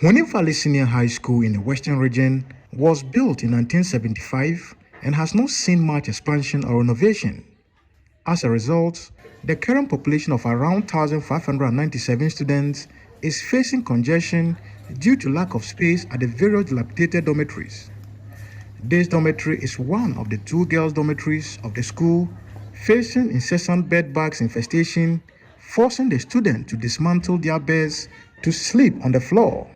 Huni-Valley Senior High School in the Western Region was built in 1975 and has not seen much expansion or renovation. As a result, the current population of around 1,597 students is facing congestion due to lack of space at the various dilapidated dormitories. This dormitory is one of the two girls' dormitories of the school, facing incessant bedbugs infestation, forcing the students to dismantle their beds to sleep on the floor.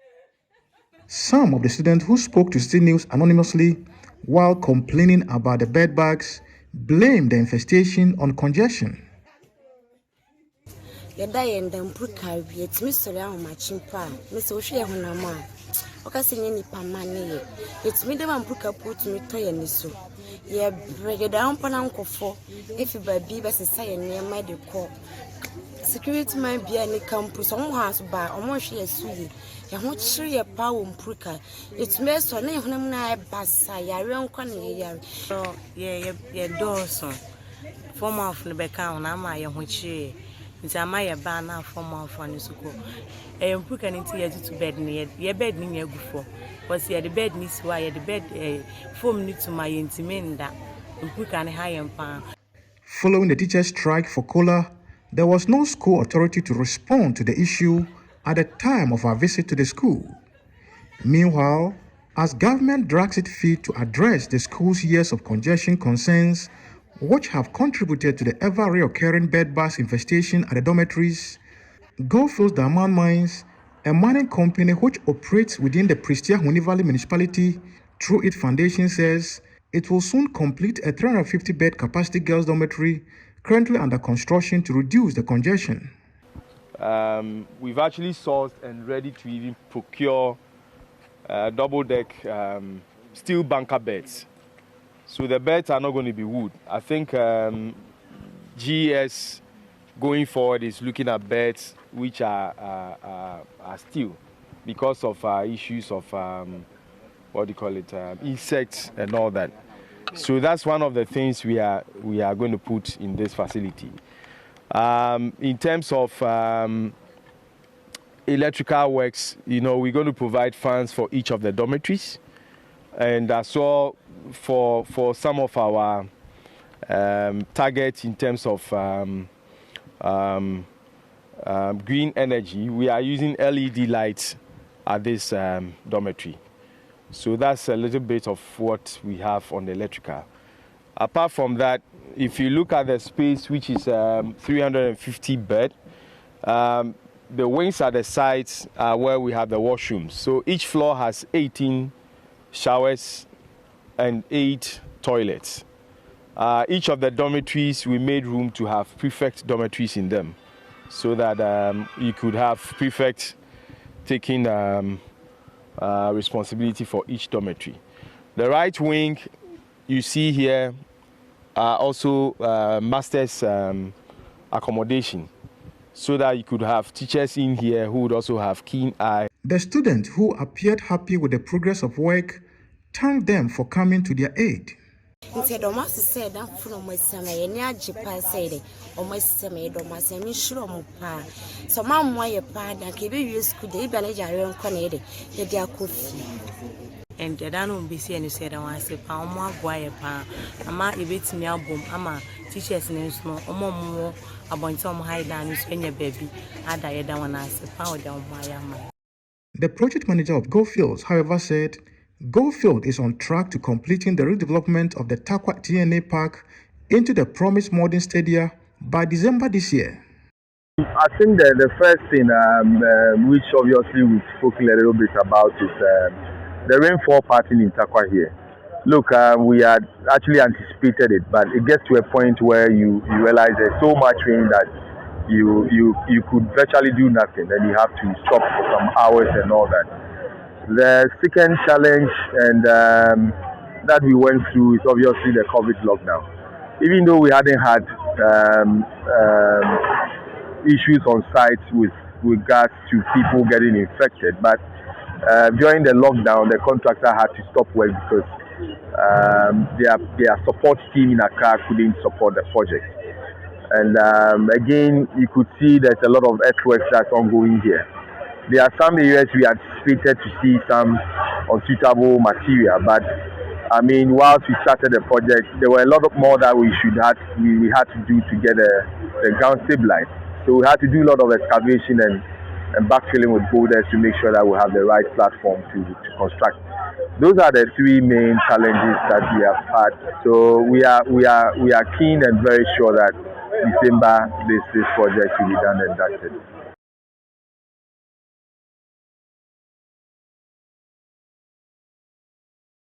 Some of the students who spoke to Citi News anonymously while complaining about the bedbugs blamed the infestation on congestion. Security might be any campus, has by almost a suy. I want to show you power prika. It's mess on a bassa, your conny. Oh, yeah, Dawson. Former of the back on Amaya, which it's a Maya banner former of one is go. I am putting into to bed near your bed near before. Was here the bed needs why the bed form needs to my intimate that we can hire pound. Following the teachers' strike for cola, there was no school authority to respond to the issue at the time of our visit to the school. Meanwhile, as government drags its feet to address the school's years of congestion concerns, which have contributed to the ever-reoccurring bedbugs infestation at the dormitories, Goldfields Diamond Mines, a mining company which operates within the prestigious Huni-Valley municipality through its foundation, says it will soon complete a 350-bed capacity girls' dormitory currently under construction to reduce the congestion. We've actually sourced and ready to even procure double-deck steel bunker beds. So the beds are not going to be wood. I think GS going forward is looking at beds which are steel because of issues of insects and all that. So that's one of the things we are going to put in this facility. In terms of electrical works, we're going to provide funds for each of the dormitories, and as well for some of our targets in terms of green energy. We are using LED lights at this dormitory. So that's a little bit of what we have on the electrical. Apart from that, if you look at the space, which is 350 bed, the wings at the sides are where we have the washrooms. So each floor has 18 showers and 8 toilets. Each of the dormitories, we made room to have prefect dormitories in them, so that you could have prefect taking responsibility for each dormitory. The right wing you see here are also master's accommodation, so that you could have teachers in here who would also have keen eye. The students who appeared happy with the progress of work thanked them for coming to their aid. Instead of master said that from my summer, and Agyei said, or my summer, or my semi sure pa. So, Mamma, why a pad and keep you school, they manage our own conade, the dear coffee. And the Dano be saying, you said, I want to say, Palm, why a pa, a ma, a bit me album, ama, teachers in small, or more about some high down, you spend your baby. I died down when I said, power down my arm. The project manager of Goldfields, however, said Goldfield is on track to completing the redevelopment of the Takwa TNA Park into the promised modern stadium by December this year. I think that the first thing, which obviously we spoke a little bit about, is the rainfall pattern in Takwa here. Look, we had actually anticipated it, but it gets to a point where you realize there's so much rain that you could virtually do nothing, and you have to stop for some hours and all that. The second challenge and that we went through is obviously the COVID lockdown. Even though we hadn't had issues on site with regards to people getting infected, but during the lockdown, the contractor had to stop work because their support team in Accra couldn't support the project. And again, you could see there's a lot of earthworks that's ongoing here. There are some areas we anticipated to see some unsuitable material, but I mean, whilst we started the project, there were a lot more that we had to do to get the ground stabilized. So we had to do a lot of excavation and backfilling with boulders to make sure that we have the right platform to construct. Those are the three main challenges that we have had. So we are keen and very sure that December this project will be done and dusted.